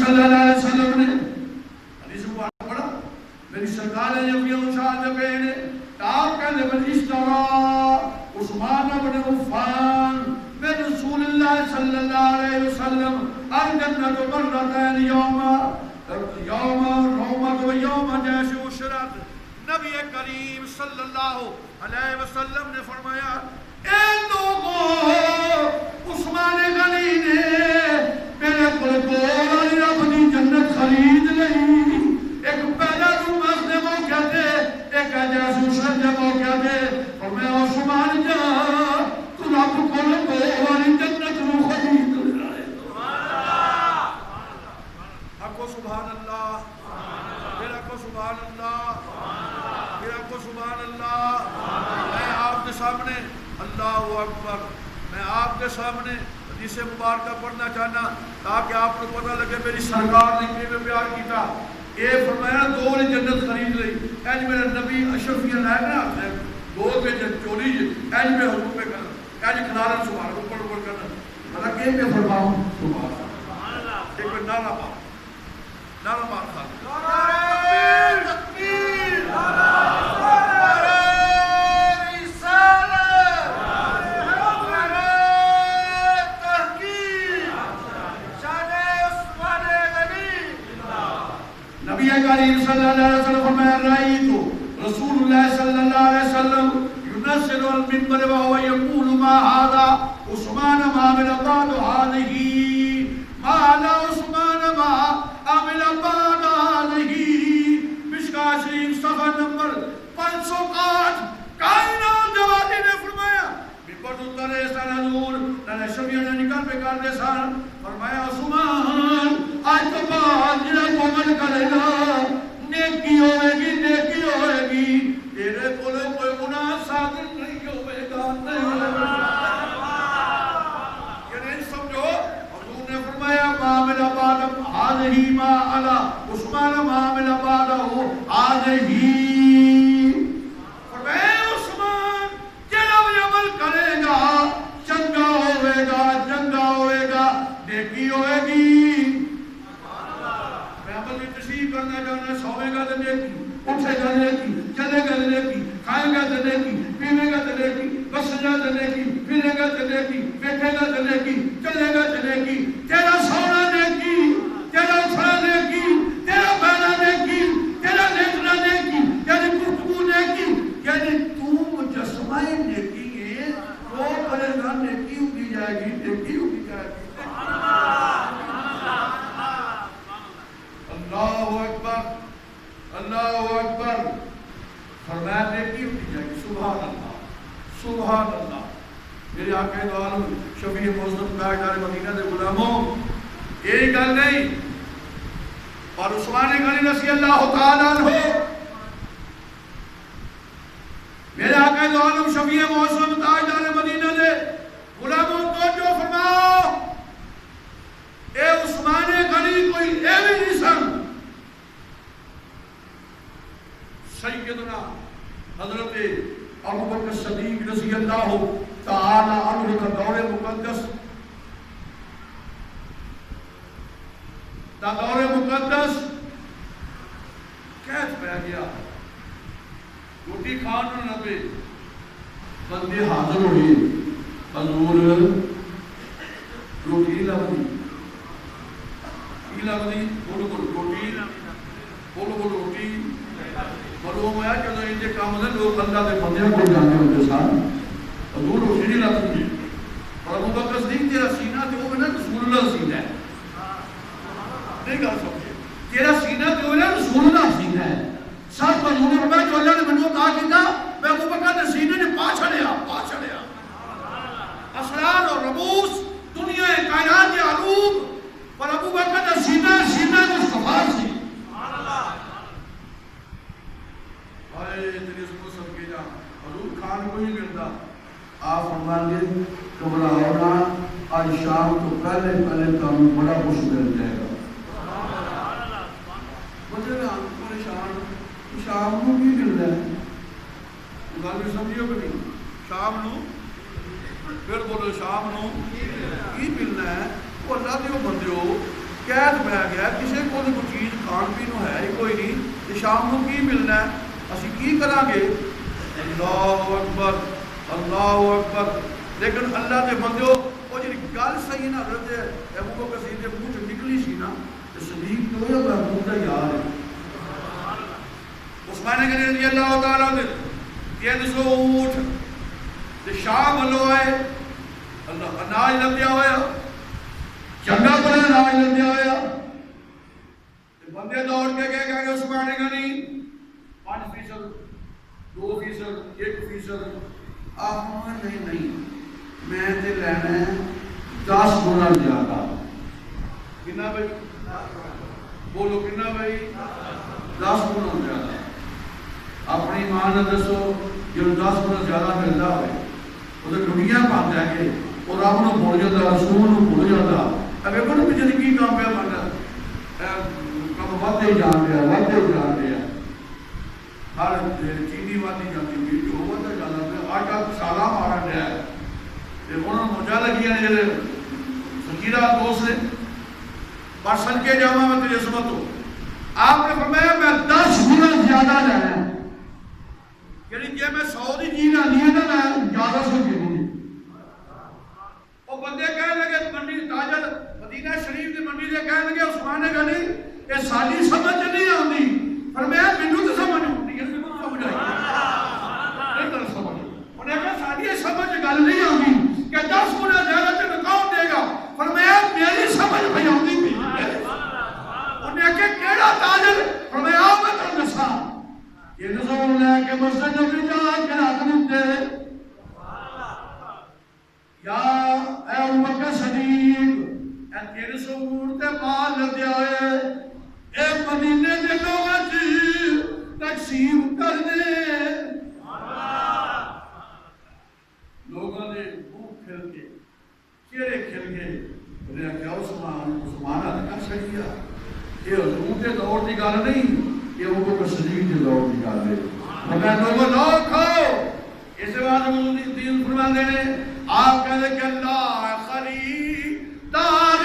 صلی اللہ علیہ وسلم نے حدیث مبارک پڑھا میری سرکار یوم شاد پہنے تاب کا لبن اشترا عثمان بن عفان میں رسول اللہ صلی اللہ علیہ وسلم الجنت مرتين یوم رومت و یوم جیش عشرت. نبی کریم صلی اللہ علیہ وسلم نے فرمایا اے لوگوں عثمان غنی نے میرے کو اپنی جنت خرید لئی. ایک پہلا روم اپنے موقع دے ایک جیش عشرت دے موقع دے اور میں عثمان جا تو رب کو والی جنت رو خرید لے. کو سبحان اللہ میرا کو سبحان اللہ میرا کو سبحان اللہ. میں آپ کے سامنے اللہ اکبر میں آپ کے سامنے حدیث مبارکہ پڑھنا چاہنا تاکہ آپ کو پتہ لگے میری سرکار نے کیویں پیار کیتا. اے فرمایا دو نے جنت خرید لئی. اج میرا نبی اشرفی ہے نا دو پہ چوری اج میں حکم پہ کرنا اج کھلارن سبحان اوپر اوپر کرنا بھلا کہ میں فرماؤں سبحان اللہ. ایک نعرہ پا نعرہ مار کھا نعرہ تکبیر نعرہ رسالت نعرہ تحقیق شان عثمان غنی. نبی کریم صلی اللہ علیہ وسلم فرمایا رأیت رسول اللہ صلی اللہ علیہ وسلم ينزل المنبر وهو يقول ما هذا عثمان ما من بعد هذه ما على عثمان ما عمل بعد هذه. مشکاہ شریف صفحہ نمبر 508. کائنات والی نے فرمایا منبر اترے سن حضور نے شفیع نے نکل پہ کر دے سن فرمایا عثمان آج تو بعد جنہیں عمل کرے گا نیکی ہوئے گی تیرے کولے کوئی گناہ صادر نہیں ہوئے گا. یعنی سمجھو حضور نے فرمایا معامل آبادم آدھہی ما علا عثمان معامل آبادہو آدھہی. فرمایا عثمان جنہ بھی عمل کرے گا چنگا ہوئے گا نیکی ہوئے گی. میں عمل کی تشریح کرنا چاہنا سوئے گا تو نیکی اٹھے گا نیکی چلے گا نیکی کھائے گا تو نیکی پینے گا تو نیکی بسے گا تو نیکی پھرے گا تو نیکی بیٹھے گا تو نیکی چلے گا تو نیکی. تیرا سونا نیکی تیرا اٹھنا نیکی تیرا بینا نیکی تیرا لیٹنا نیکی تیری گفتگو نیکی. یعنی تو مجسمہ نیکی ہے وہ کرے گا نیکی اگی جائے گی نیکی اگی جائے گی. اللہ اکبر اللہ اکبر. فرمایا نیکی اٹھی جائے گی. سبحان اللہ سبحان اللہ. میرے آقا دو عالم شفیع معظم تاجدار مدینہ دے غلاموں یہی گل نہیں. اور عثمان غنی رضی اللہ تعالیٰ عنہ میرے آقا دو عالم شفیع معظم تاجدار مدینہ دے غلاموں توجہ فرماؤ. اے عثمان غنی کوئی ایویں نہیں سن. سیدنا حضرت ابوبکر صدیق رضی اللہ تعالی عنہ کا دور مقدس قید پہ گیا. روٹی کھان نہ پہ بندے حاضر ہوئے حضور روٹی لگی بولو روٹی بولو روٹی معلوم ہوا کہ ان کے کام سے لوگ اللہ کے بندے کو جانے ہوتے سن حضور روٹی نہیں لگتی. اور ابوبکر صدیق تیرا سینہ تو وہ نا رسول اللہ سینہ ہے نہیں گل سمجھے. تیرا سینہ تو نا رسول اللہ سینہ ہے. سب حضور نے فرمایا جو اللہ نے منو کہا کیتا میں ابوبکر نے سینے نے پا چھڑیا اسرار اور رموز دنیا کائنات کے علوم پر ابوبکر کا سینہ مصطفیٰ سی. آئے تیری سنو سب کے جا حضور کھان کو ہی ملتا. آپ فرمان دے گھبراؤ نہ آج شام تو پہلے کام بڑا خوش مل جائے گا. مجھے نا پریشان شام کو بھی مل رہا ہے گل بھی سمجھیو کہ نہیں. شام نو پھر بولو شام نو کی ملنا ہے. وہ اللہ دیو بندیو قید پی گیا کسی کو کوئی چیز کھان پین ہے ہی کوئی نہیں کہ شام کو کی ملنا ہے اسی کی کریں گے اللہ اکبر اللہ اکبر لیکن اللہ کے بندیو وہ جی گل صحیح نہ رہتے ابو بکر صدیق کے منہ سے نکلی سی نا تو صدیق تو یہ محبوب کا یار ہے عثمان غنی رضی اللہ تعالیٰ نے 300 اونٹ تے شام ہلو آئے اللہ اناج لگیا ہوا چنگا بڑا اناج لگیا ہوا بندے دوڑ کے کہ عثمان غنی 5% 2% 1% نہیں میں تے لینا ہے 10 گنا زیادہ کنا بھائی بولو کنا بھائی 10 گنا زیادہ اپنی ماں نے دسو جو 10 گنا زیادہ ملتا ہوئے وہ تو دنیا پاتا ہے کہ وہ رب نو بھول جاتا رسول نو بھول جاتا ابھی کو پیچھے کی کام پہ بننا کم وقت جان رہا ہر چینی والی جاتی ہوئی جو ہوتا جانا پہ آج آپ سالہ مارا گیا ہے کہ انہوں نے مجھا لگی ہے جیسے سکیرہ دوست نے پر سن کے جامعہ میں تجھے سمت ہو آپ نے فرمایا میں 10 گنا زیادہ لینا ہے یعنی کہ میں 100 دی چیز آنی ہے نا میں 1100 کی ہوں وہ بندے کہنے لگے منڈی تاجر مدینہ شریف دی منڈی سے کہنے لگے عثمان غنی یہ ساری سمجھ نہیں آتی فرمایا مینوں تو سمجھ آتی ہے سمجھ آئی نہیں تو سمجھ انہیں کہا ساری سمجھ گل نہیں آتی کہ 10 گنا زیادہ تیرے کون دے گا فرمایا میری سمجھ بھئی آتی بھی انہیں کہا کیڑا تاجر فرمایا میں تو نسا یہ نظر لے کہ مسجد نبی جا کے حکم دے یا اے ابو بکر صدیق اے 300 اونٹ تے مال لدیا ہے اے مدینے دے لوگاں چ تقسیم کر دے لوگوں نے منہ پھر کے چہرے کھل گئے انہیں کیا عثمان کا چڑھیا یہ حضور کے دور کی گل نہیں یہ ابو بکر صدیق کے دور کی گل ہے مگر لوگوں لوگ کھاؤ اس بات دین فرماندے نے آپ کہتے کہ اللہ خریدار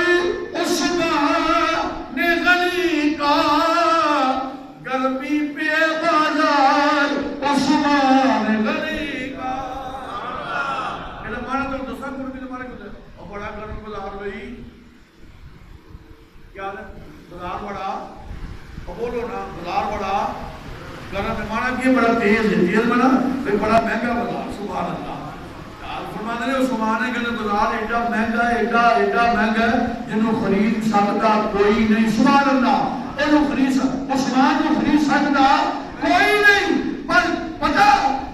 عثمان غنی کا گرمی پہ بازار عثمان غنی کا یہ ہمارا تو دسا گرمی تمہارے کو اور بڑا گرم بازار بھائی کیا ہے بازار بڑا بولو نا بازار بڑا گرم مانا کہ بڑا تیز ہے تیز بنا بڑا مہنگا بازار سبحان اللہ فرماتے ہیں عثمان غنی بازار ایڈا مہنگا ایڈا مہنگا جنہوں خرید سکتا کوئی نہیں سبحان اللہ انہوں خرید سکتا عثمان کو خرید سکتا کوئی نہیں پر پتہ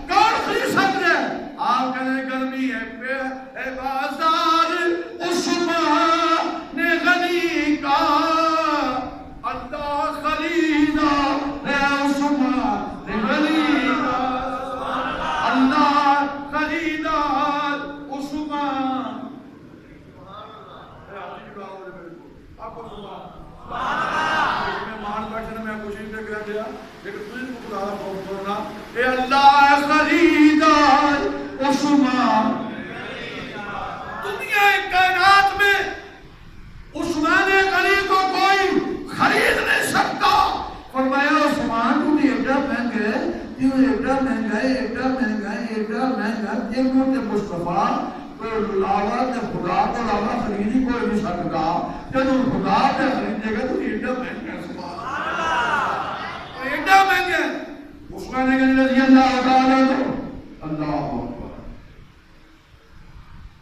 کون خرید سکتا ہے آپ کہنے گرمی ہے اے بازار عثمان غنی کا اللہ خریدا اے عثمان غنی کا اللہ خریدا اے اللہ خریدار عثمان دنیا کائنات میں عثمان غنی کو کوئی خرید نہیں سکتا فرمایا عثمان کو بھی ایڈا مہنگا ہے کیوں ایڈا مہنگا ہے ایڈا مہنگا جنہوں نے مصطفیٰ کوئی لاوا تے خدا کو لاوا خریدی کوئی نہیں سکتا جنہوں خدا تے خریدے گا تو ایڈا مہنگا ہے سبحان اللہ ایڈا مہنگا ہے عثمان غنی رضی اللہ تعالیٰ عنہ اللہ اکبر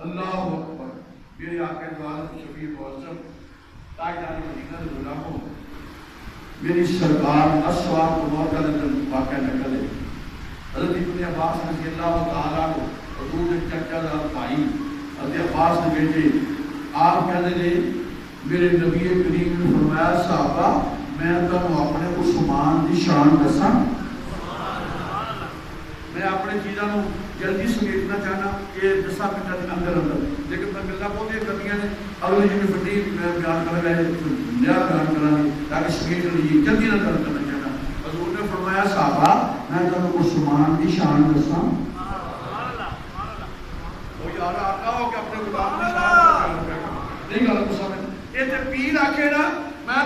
اللہ اکبر میرے آقا دوالت شفیع معظم تاجدار مدینہ غلاموں میری سرکار اسوار کو موقع واقع نہ کرے حضرت ابن عباس رضی اللہ تعالیٰ عنہ حضور کے چچا دار بھائی حضرت عباس نے بیٹے آپ کہتے ہیں میرے نبی کریم نے فرمایا صحابہ میں تمہیں اپنے عثمان کی شان دساں میں اپنے چیزوں کو جلدی سمیٹنا چاہنا کہ 10 منٹ کے اندر لیکن میں ملنا بہت یہ کمیاں نے اگلی یونیورسٹی میں بیان کر رہے نیا بیان کرانی تاکہ سمیٹ لیجیے جلدی نہ کرنا چاہنا حضور نے فرمایا صحابہ میں تمہیں عثمان کی شان دساں وہ یار آقا ہو کہ اپنے غلام کی شان نہیں گل کو سمجھ یہ تے پیر آکھے نا میں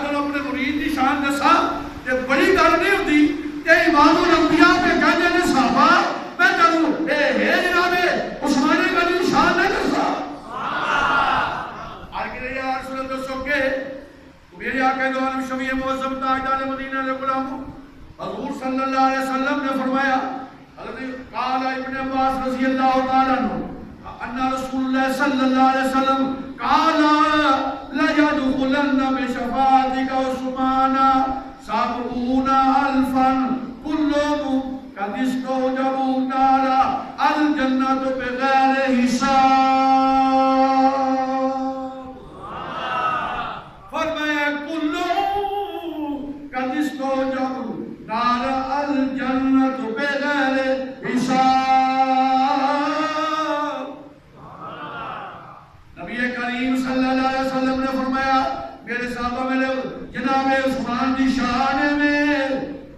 علاقہ دوالم شمیع معظم تاجدار مدینہ علیہ غلام حضور صلی اللہ علیہ وسلم نے فرمایا حضرت قال ابن عباس رضی اللہ تعالیٰ عنہ ان رسول اللہ صلی اللہ علیہ وسلم قال لَيَدْخُلَنَّ بِشَفَاعَتِكَ عُثْمَانَ سَبْعُونَ أَلْفًا كُلُّهُمْ قَدْ اسْتَوْجَبُوا نَارَ الْجَنَّةُ بِغَيْرِ حِسَابٍ فرمایا كُلُّهُمْ قَدْ اسْتَوْجَبُوا نَارَ الْجَنَّةُ بِغَيْرِ حِسَابٍ نبی کریم صلی اللہ علیہ وسلم نے فرمایا میرے صحابہ میں جناب عثمان دی شان میں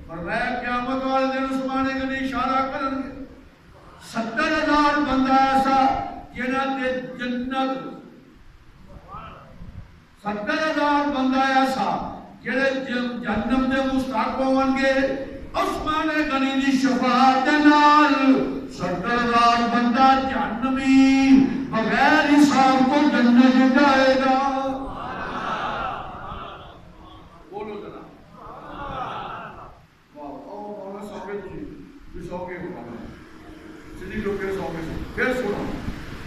فرمایا قیامت والے دن عثمان نے اشارہ کریں گے 70,000 بندہ ایسا جنہاں تے جنت 70,000 بندہ ایسا جنہاں جنم دے مستحق ہوں گے عثمان غنی دی شفاعت نال 70,000 بندہ جہنمی بغیر حساب کو جنت جائے گا بولو ذرا مولانا سوگے تھی سوگے سنی لوگ کے سوگے سے پھر سنو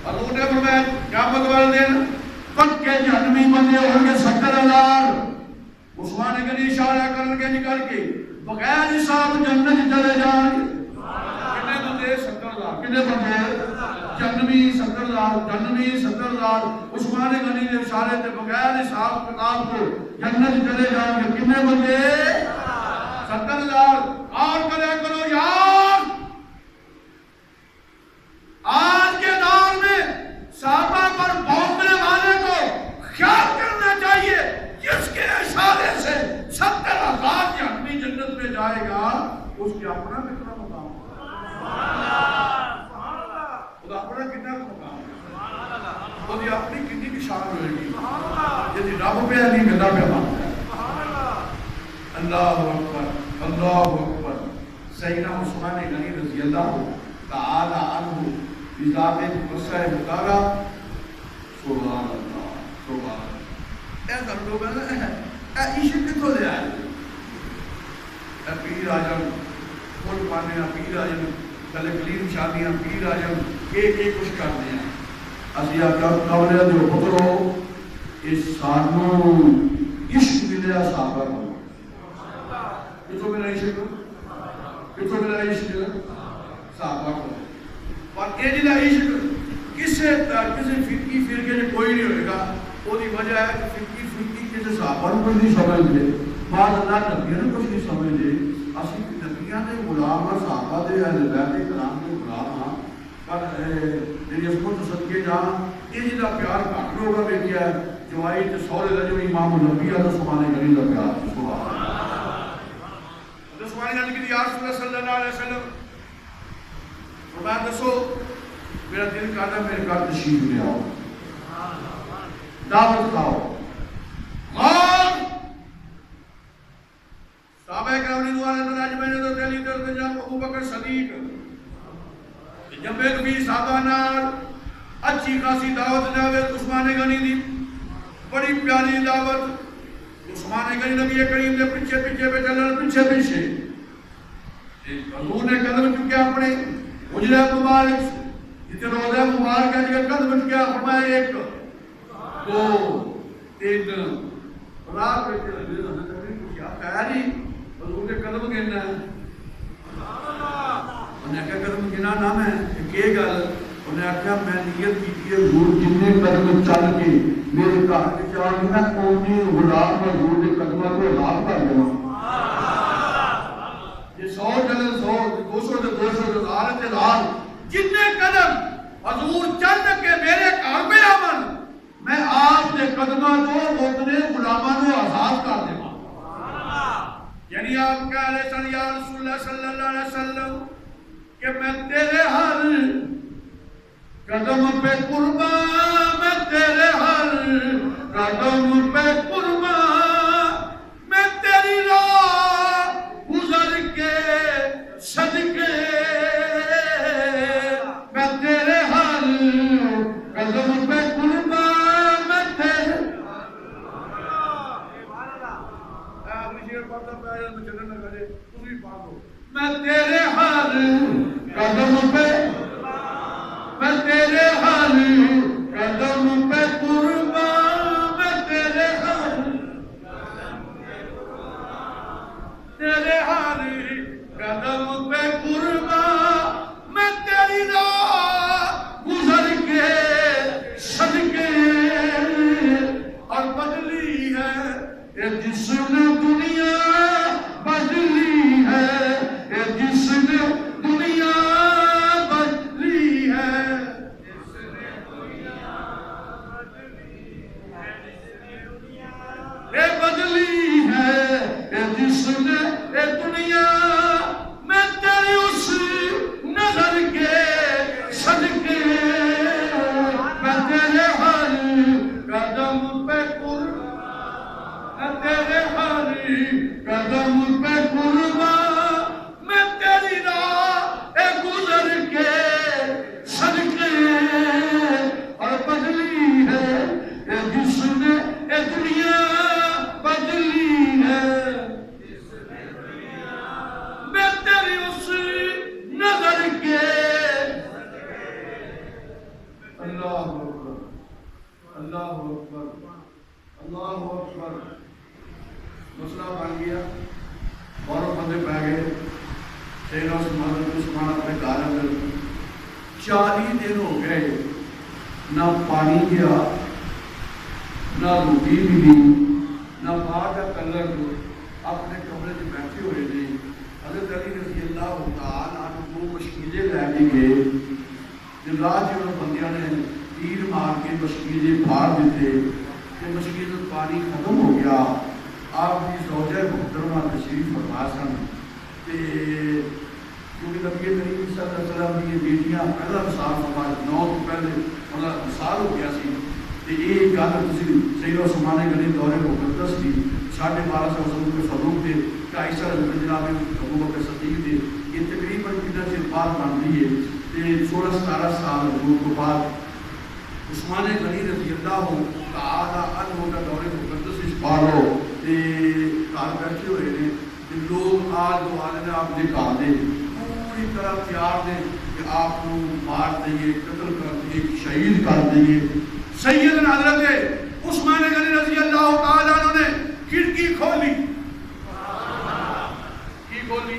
حضور نے فرمایا قیامت والے دن پکے جہنمی بندے ہوں گے 70,000 عثمان غنی اشارہ کرن کے نکل کے بغیر حساب جنت چلے جائیں گے کتنے بندے 70,000 کتنے بندے جنمی 70,000 عثمان غنی نے اشارے تھے بغیر حساب کتاب کو جنت چلے جائیں گے کتنے بندے 70,000 اور کرو یار آج کے دور میں صحابہ پر بھونکنے والے کو خیال کرنا چاہیے جس کے اشارے سے 70,000 جہنمی جنت میں جائے گا اس کے اپنا کتنا مقام خدا اپنا کتنا مقام خود اپنی کتنی کی شان ہوئے گی یعنی رب پہ نہیں گدا پہ مانتا ہے اللہ اکبر سیدنا عثمان غنی رضی اللہ تعالی عنہ بذات قصہ مطالعہ سبحان اللہ ایسا لوگ ہے عشق کتوں لے آئے پیر آجم خود پانے پیر آجم تلقلیم شادیاں پیر آجم ایک کچھ کرنے ہیں اسی کولے جو پترو اس سانو عشق ملے صحابہ کو کتوں ملا عشق کتوں ملا عشق صحابہ کو اور یہ جلہ عشق کسی فرقی فرقے نے کوئی نہیں ہوئے گا وہ دی وجہ ہے کہ فرقی کسی صحابہ کو نہیں سمجھ دے بعض اللہ نبیوں نے کچھ نہیں سمجھ دے اسی نبیوں نے غلام اور صحابہ دے اہل بیت کرام کے غلام ہاں پر میری اس کو صدقے جان یہ جلہ پیار گھٹ لوگا بیٹیا ہے جو آئی تے سورے دا جو امام النبی ہے سبحان غنی دا پیار سبحان سبحان غنی یا رسول اللہ صلی اللہ علیہ وسلم فرمایا دسو میرا دل کہتا ہے میرے گھر تشریف لے آؤ دعوت کھاؤ اور صحابہ کرام رضوان اللہ علیہ میں نے تو دلی در جناب ابو بکر صدیق جب ایک بھی صحابہ نال اچھی خاصی دعوت جاوید عثمان غنی دی بڑی پیاری دعوت عثمان غنی نبی کریم نے پیچھے پیچھے پہ چلن پیچھے پیچھے حضور نے قدم چکے اپنے حجرہ مبارک جتنے روزہ مبارک ہے جگہ قدم چکے فرمایا 1 2 3 رات پہ کیا خیالی حضور کے قدم گننا ہے انہیں کہا قدم گننا نام ہے کہ گل انہیں کہا میں نیت کی حضور جننے قدم چل کے میرے گھر کے چار میں کوئی غلام حضور کے قدموں کو لاپ کر دوں یہ 100 چلے 100 200 سے 200 1000 جتنے قدم حضور چل کے میرے گھر میں آمن میں آپ کے قدمہ کو اتنے غلامہ کو آزاد کر دے یعنی آپ کہہ رہے سن یا رسول اللہ صلی اللہ علیہ وسلم کہ میں تیرے ہر قدم پہ قربان میں تیرے ہر قدم پہ قربان میں تیری راہ گزر کے صدقے میں تیرے ہر قدم پہ قربان پڑھتا پہ میں چلنے لگا جائے تم بھی پڑھ دو میں تیرے ہر قدم پہ میں تیرے ہر قدم پہ قربان میں تیرے ہر تیرے ہر قدم پہ قربان میں تیری راہ گزر کے صدقے اور بدلی ہے یہ جس نے دنیا بدلی ہے یہ جس نے دنیا بدلی ہے یہ بدلی ہے یہ جس نے یہ دنیا میں تیری اس نظر کے صدقے میں تیرے ہر قدم پہ قربان تیرے ہر قدم پہ قربان میں تیری راہ گزر کے صدقے اور بدلی ہے یہ جس نے یہ دنیا بدلی ہے میں تیری اس نظر کے اللہ اکبر اللہ اکبر اللہ اکبر مسئلہ بن گیا اور بندے پہ گئے شہر عثمان اپنے گھر اندر 40 دن ہو گئے نہ پانی گیا نہ روٹی ملی نہ باہر کا کلر اپنے کمرے سے بیٹھے ہوئے تھے حضرت علی رضی اللہ تعالیٰ عنہ وہ مشکلیں لے کے گئے جب رات جو بندیاں نے تیر مار کے مشکلیں پھاڑ دیتے کہ مشکل پانی ختم ہو گیا آپ کی زوجہ محترمہ تشریف فرما سن کہ کیونکہ نبی کریم صلی اللہ علیہ وسلم کی بیٹیاں پہلا مثال فرما 9 تو پہلے انہاں مثال ہو گیا سی کہ یہ گل تسی سید عثمان غنی دور مقدس کی 1250 وسلم کے فروغ دے کہ عائشہ رضی اللہ عنہا ابو بکر صدیق دے یہ تقریباً کتنا چیر بعد بن رہی ہے 16-17 سال حضور کو بعد عثمان غنی رضی اللہ تعالیٰ عنہ کا دور مقدس اس پارو کار بیٹھے ہوئے ہیں کہ لوگ آج دو آنے آپ نے کہا دے پوری طرح تیار دیں کہ آپ کو مار دیں قتل کر دیں شہید کر دیں سیدنا حضرت عثمان غنی رضی اللہ تعالیٰ عنہ نے کھڑکی کھولی کی کھولی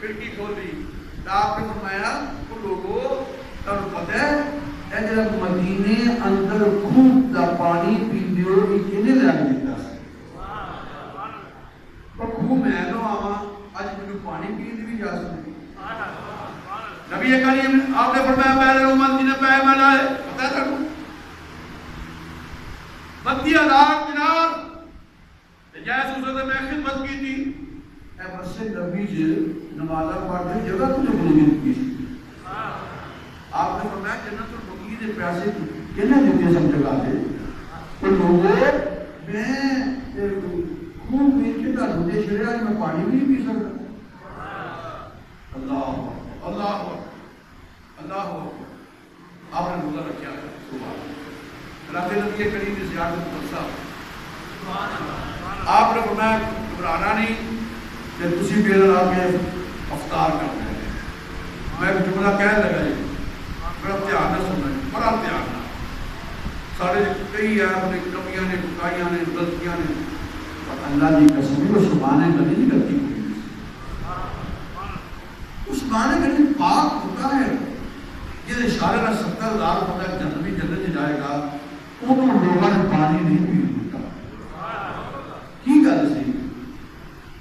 کھڑکی کھولی تو آپ نے فرمایا وہ لوگوں تب پتہ ہے اگر مدینے اندر خوب دا پانی پیندے ہو کنے لگ دیتا تو خوب میں نو آما آج مجھے پانی پیندے بھی جا سکتے نبی کریم آپ نے فرمایا پہلے رومان جنہیں پہلے میں لائے پتہ تھا 32,000 دینار جیسے اس وقت میں خدمت کی تھی اے مسجد نبی جی نمازہ پڑھتے جگہ تجھے بلگت کی آپ نے فرمایا جنت البقیع دے پیسے کہنے دیتے سب جگہ دے تو لوگوں میں خوب نیچے کا دھوتے شریعہ میں پانی بھی پی سکتا اللہ اللہ اللہ آپ نے روزہ رکھا ہے سبحان رب نبی کریم کی زیارت مقصہ آپ نے فرمایا گھبرانا نہیں کہ تسی میرے آگے افطار کرنا ہے میں ایک جملہ کہنے لگا جی بڑا دھیان نہ سننا ہے بڑا دھیان نہ سارے کئی اپنے کمیاں نے کوتاہیاں نے غلطیاں نے اور اللہ کی قسم وہ سبحان غنی نہیں کرتی اس سبحان غنی پاک ہوتا ہے یہ اشارہ نہ 70,000 بندہ جنت جنت جائے گا انہوں لوگوں نے پانی نہیں پی ہوتا کی گل سی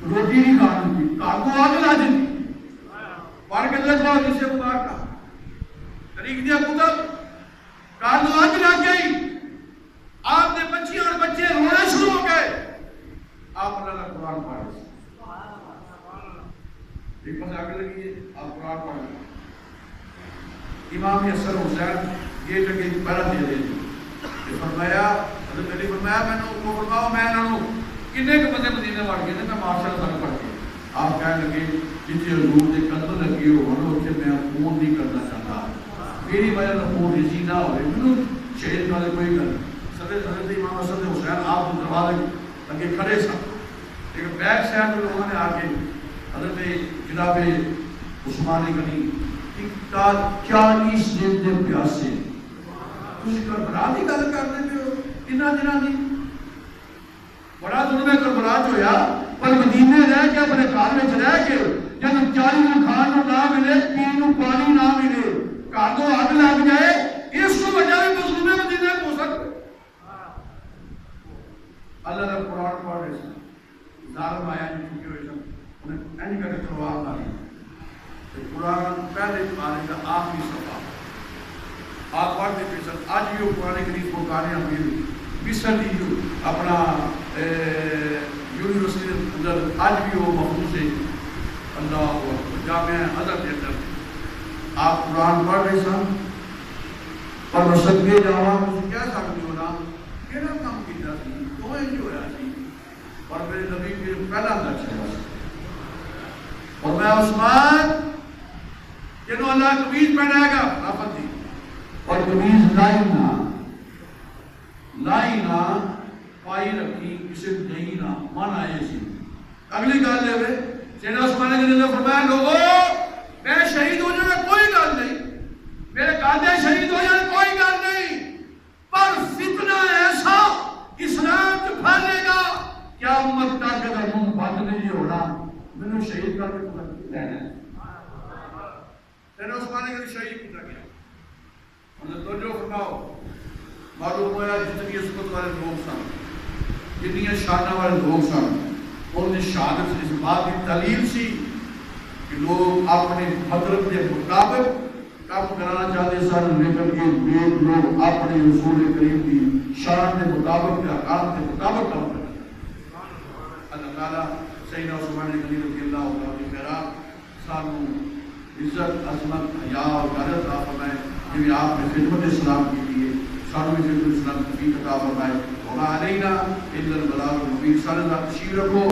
روٹی نہیں کھانی تھی کارگو آج لاجی تھی پار کے دلت بہت جسے مبارکہ طریق دیا کتب کارگو آج لاج گئی آپ نے بچیاں اور بچے رونا شروع ہو گئے آپ اللہ کا قرآن پڑھے ایک بس آگے لگیے آپ قرآن پڑھے امام حسن حسین یہ جگہ پہلا دے دے فرمایا حضرت علی فرمایا میں نے کو فرماؤ میں نہ کنے کے بندے مدینے وڑ گئے میں ماشاء اللہ پڑھ کے آپ کہنے لگے جتنے حضور دے قدم لگی ہو ہن اوتھے میں فون نہیں کرنا چاہتا میری وجہ سے فون ریسی نہ ہوئے مینوں شہید والے کوئی گل صدر حضرت امام حسن حسین آپ دروازے لگے کھڑے سن ایک بیک سائڈ میں لوگوں نے آ کے حضرت جناب عثمان غنی 40 دن دے پیاسے تسی کربلا دی گل کرتے پے ہو انہاں دناں دی بڑا ظلم کربلا جو ہویا پر مدینے رہ کے اپنے گھر وچ رہ کے جب 40 دن کھان نو نہ ملے پین نو پانی نہ ملے گھر کو اگ لگ جائے اس کو وجہ بھی مظلوم مدینے ہو سکتے اللہ نے قرآن پڑھ رہے سن ظالم آیا نہیں چکے ہوئے سن انہیں اینی کر کے تلوار ماری قرآن پہلے پارے کا آخری صفحہ آپ پڑھتے پہ سن آج بھی وہ قرآن کریم کو کانے امیر مصر دی اپنا یونیورسٹی اندر آج بھی وہ محفوظ ہے اللہ جامعہ ادب کے اندر آپ قرآن پڑھ رہے سن اور مسجد جاواں مجھے کیا سکتے ہو نا کیڑا کام کیتا سی تو انج ہویا سی اور میرے نبی کے پہلا درس ہے اور میں عثمان جنہوں اللہ قمیض پہنائے گا خلافت دی اور قمیض لائنا پائی رکھی اسے نہیں نہ من آئے سی اگلی گل لے ہوئے سیدنا عثمان غنی نے فرمایا لوگوں میں شہید ہو جانا کوئی گل نہیں میرے قاضی شہید ہو جانا کوئی گل نہیں پر فتنہ ایسا اسلام سے پھیلے گا کیا امت کا قدر منہ بند نہیں ہونا میں نے شہید کر کے رہنا ہے سیدنا عثمان غنی شہید کیا گیا انہیں توجہ فرماؤ معلوم ہوا جتنی عصمت والے لوگ سن جتنی شانہ والے لوگ سن ان کی شہادت اس بات کی دلیل سی کہ لوگ اپنے مطلب کے مطابق کام کرانا چاہتے سن لیکن یہ لوگ اپنے رسول کریم کی شان کے مطابق کے احکام کے مطابق کام کرتے اللہ تعالیٰ سیدنا عثمان غنی رضی اللہ عنہ کی خیرات سانو عزت عظمت حیا اور غیرت عطا فرمائے کہ آپ نے خدمت اسلام کے لیے سانو خدمت اسلام کی عطا فرمائے وما علینا الا البلاغ المبین. سارے تشریف رکھو.